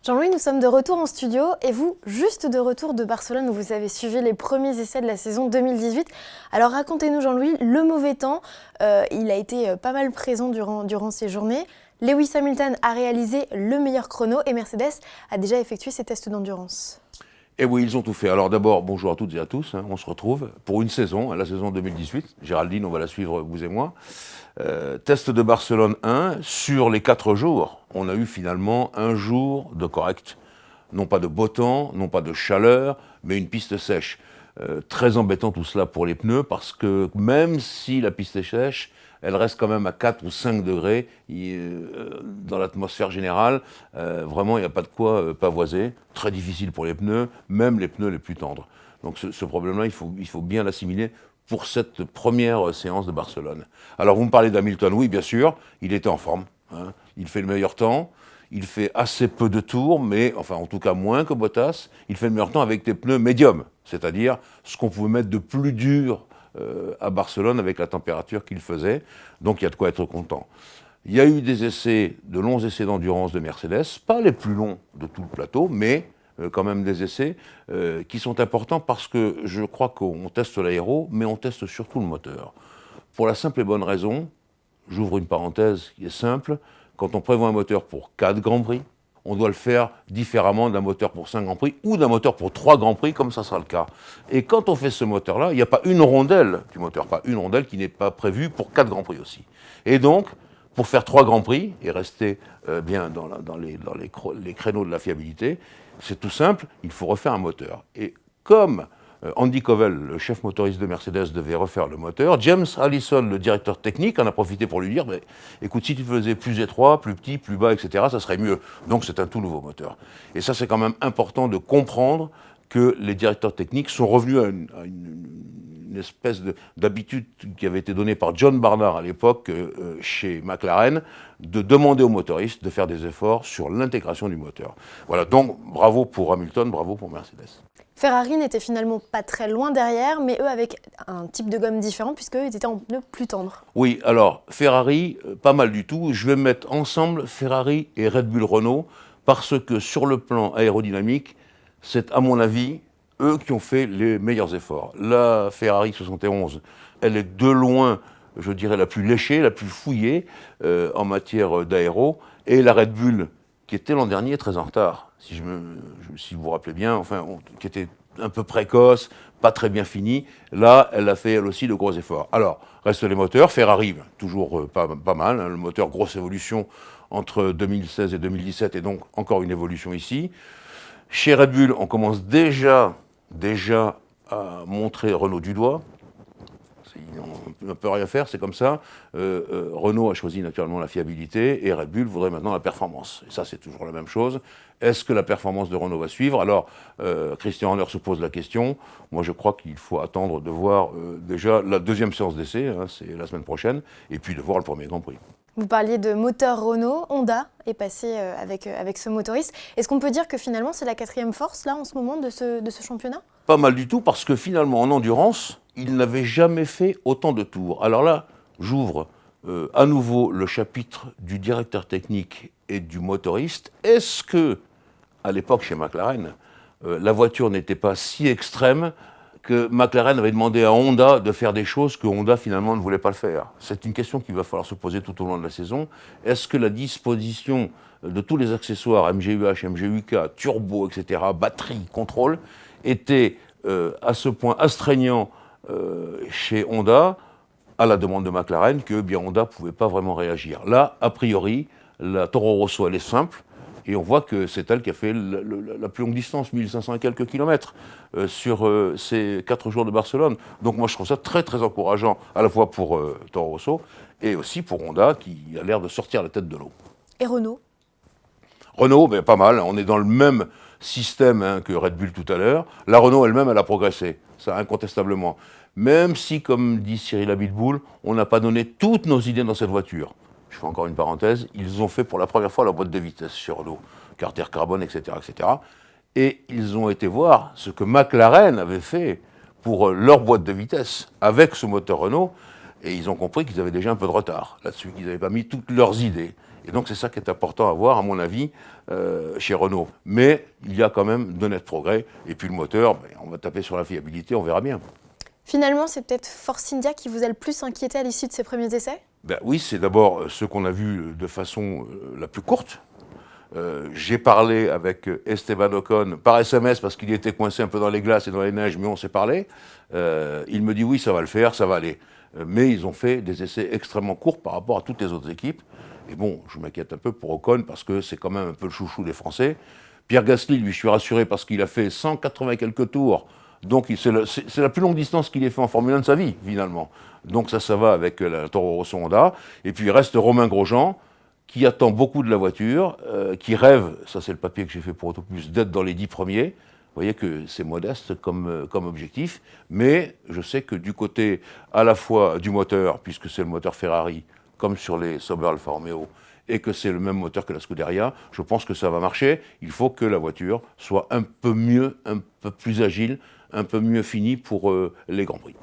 Jean-Louis, nous sommes de retour en studio et vous, juste de retour de Barcelone où vous avez suivi les premiers essais de la saison 2018. Alors racontez-nous Jean-Louis, le mauvais temps, il a été pas mal présent durant ces journées. Lewis Hamilton a réalisé le meilleur chrono et Mercedes a déjà effectué ses tests d'endurance. Et oui, ils ont tout fait. Alors d'abord, bonjour à toutes et à tous. On se retrouve pour une saison, la saison 2018. Géraldine, on va la suivre, vous et moi. Test de Barcelone 1. Sur les 4 jours, on a eu finalement un jour de correct. Non pas de beau temps, non pas de chaleur, mais une piste sèche. Très embêtant tout cela pour les pneus, parce que même si la piste est sèche, elle reste quand même à 4 ou 5 degrés dans l'atmosphère générale. Vraiment, il n'y a pas de quoi pavoiser. Très difficile pour les pneus, même les pneus les plus tendres. Donc ce problème-là, il faut bien l'assimiler pour cette première séance de Barcelone. Alors vous me parlez d'Hamilton, oui bien sûr, il était en forme. Il fait le meilleur temps. Il fait assez peu de tours, mais enfin en tout cas moins que Bottas. Il fait le meilleur temps avec des pneus médiums, c'est-à-dire ce qu'on pouvait mettre de plus dur à Barcelone avec la température qu'il faisait. Donc il y a de quoi être content. Il y a eu des essais, de longs essais d'endurance de Mercedes, pas les plus longs de tout le plateau, mais quand même des essais qui sont importants parce que je crois qu'on teste l'aéro, mais on teste surtout le moteur. Pour la simple et bonne raison, j'ouvre une parenthèse qui est simple, quand on prévoit un moteur pour 4 Grands Prix, on doit le faire différemment d'un moteur pour 5 Grands Prix ou d'un moteur pour 3 Grands Prix, comme ça sera le cas. Et quand on fait ce moteur-là, il n'y a pas une rondelle du moteur, pas une rondelle qui n'est pas prévue pour 4 Grands Prix aussi. Et donc, pour faire 3 Grands Prix et rester bien dans les créneaux de la fiabilité, c'est tout simple, il faut refaire un moteur. Et comme Andy Covell, le chef motoriste de Mercedes, devait refaire le moteur, James Allison, le directeur technique, en a profité pour lui dire écoute, si tu faisais plus étroit, plus petit, plus bas, etc., ça serait mieux. Donc c'est un tout nouveau moteur. Et ça, c'est quand même important de comprendre que les directeurs techniques sont revenus à une espèce d'habitude qui avait été donnée par John Barnard à l'époque chez McLaren, de demander aux motoristes de faire des efforts sur l'intégration du moteur. Voilà, donc bravo pour Hamilton, bravo pour Mercedes. Ferrari n'était finalement pas très loin derrière, mais eux avec un type de gomme différent, puisqu'eux ils étaient en pneus plus tendres. Oui, alors Ferrari, pas mal du tout. Je vais mettre ensemble Ferrari et Red Bull Renault, parce que sur le plan aérodynamique, c'est à mon avis eux qui ont fait les meilleurs efforts. La Ferrari 71, elle est de loin, je dirais, la plus léchée, la plus fouillée en matière d'aéro, et la Red Bull, qui était l'an dernier très en retard, si vous vous rappelez bien, qui était un peu précoce, pas très bien finie. Là, elle a fait elle aussi de gros efforts. Alors, restent les moteurs. Ferrari, toujours pas mal. Le moteur, grosse évolution entre 2016 et 2017, et donc encore une évolution ici. Chez Red Bull, on commence déjà à montrer Renault du doigt. On ne peut rien faire, c'est comme ça. Renault a choisi naturellement la fiabilité et Red Bull voudrait maintenant la performance. Et ça, c'est toujours la même chose. Est-ce que la performance de Renault va suivre ? Alors, Christian Horner se pose la question. Moi, je crois qu'il faut attendre de voir déjà la deuxième séance d'essai, c'est la semaine prochaine, et puis de voir le premier Grand Prix. Vous parliez de moteur Renault, Honda est passé avec ce motoriste. Est-ce qu'on peut dire que finalement c'est la 4e force là en ce moment de ce championnat ? Pas mal du tout, parce que finalement en endurance, il n'avait jamais fait autant de tours. Alors là, j'ouvre à nouveau le chapitre du directeur technique et du motoriste. Est-ce que, à l'époque chez McLaren, la voiture n'était pas si extrême que McLaren avait demandé à Honda de faire des choses que Honda finalement ne voulait pas le faire? C'est une question qu'il va falloir se poser tout au long de la saison. Est-ce que la disposition de tous les accessoires, MGUH, MGUK, turbo, etc., batterie, contrôle, était à ce point astreignant chez Honda, à la demande de McLaren, que bien Honda ne pouvait pas vraiment réagir. Là, a priori, la Toro Rosso, elle est simple, et on voit que c'est elle qui a fait la plus longue distance, 1500 et quelques kilomètres, sur ces 4 jours de Barcelone. Donc moi, je trouve ça très, très encourageant, à la fois pour Toro Rosso, et aussi pour Honda, qui a l'air de sortir la tête de l'eau. Et Renault ? Renault, pas mal, on est dans le même système que Red Bull tout à l'heure. La Renault elle-même, elle a progressé, ça incontestablement. Même si, comme dit Cyril Abitboul, on n'a pas donné toutes nos idées dans cette voiture. Je fais encore une parenthèse, ils ont fait pour la première fois la boîte de vitesse chez Renault, carter carbone, etc., etc. Et ils ont été voir ce que McLaren avait fait pour leur boîte de vitesse avec ce moteur Renault. Et ils ont compris qu'ils avaient déjà un peu de retard là-dessus, qu'ils n'avaient pas mis toutes leurs idées. Et donc c'est ça qui est important à voir, à mon avis, chez Renault. Mais il y a quand même de nets progrès. Et puis le moteur, ben, on va taper sur la fiabilité, on verra bien. Finalement, c'est peut-être Force India qui vous a le plus inquiété à l'issue de ces premiers essais? Ben oui, c'est d'abord ce qu'on a vu de façon la plus courte. J'ai parlé avec Esteban Ocon par SMS parce qu'il était coincé un peu dans les glaces et dans les neiges, mais on s'est parlé. Il me dit oui, ça va le faire, ça va aller. Mais ils ont fait des essais extrêmement courts par rapport à toutes les autres équipes. Et bon, je m'inquiète un peu pour Ocon parce que c'est quand même un peu le chouchou des Français. Pierre Gasly, lui, je suis rassuré parce qu'il a fait 180 et quelques tours. Donc c'est la plus longue distance qu'il ait fait en Formule 1 de sa vie, finalement. Donc ça va avec la Toro Rosso Honda. Et puis il reste Romain Grosjean, qui attend beaucoup de la voiture, qui rêve, ça c'est le papier que j'ai fait pour Autoplus, d'être dans les 10 premiers. Vous voyez que c'est modeste comme objectif, mais je sais que du côté à la fois du moteur, puisque c'est le moteur Ferrari, comme sur les Sauber Alfa Romeo, et que c'est le même moteur que la Scuderia, je pense que ça va marcher. Il faut que la voiture soit un peu mieux, un peu plus agile, un peu mieux finie pour les Grands Prix.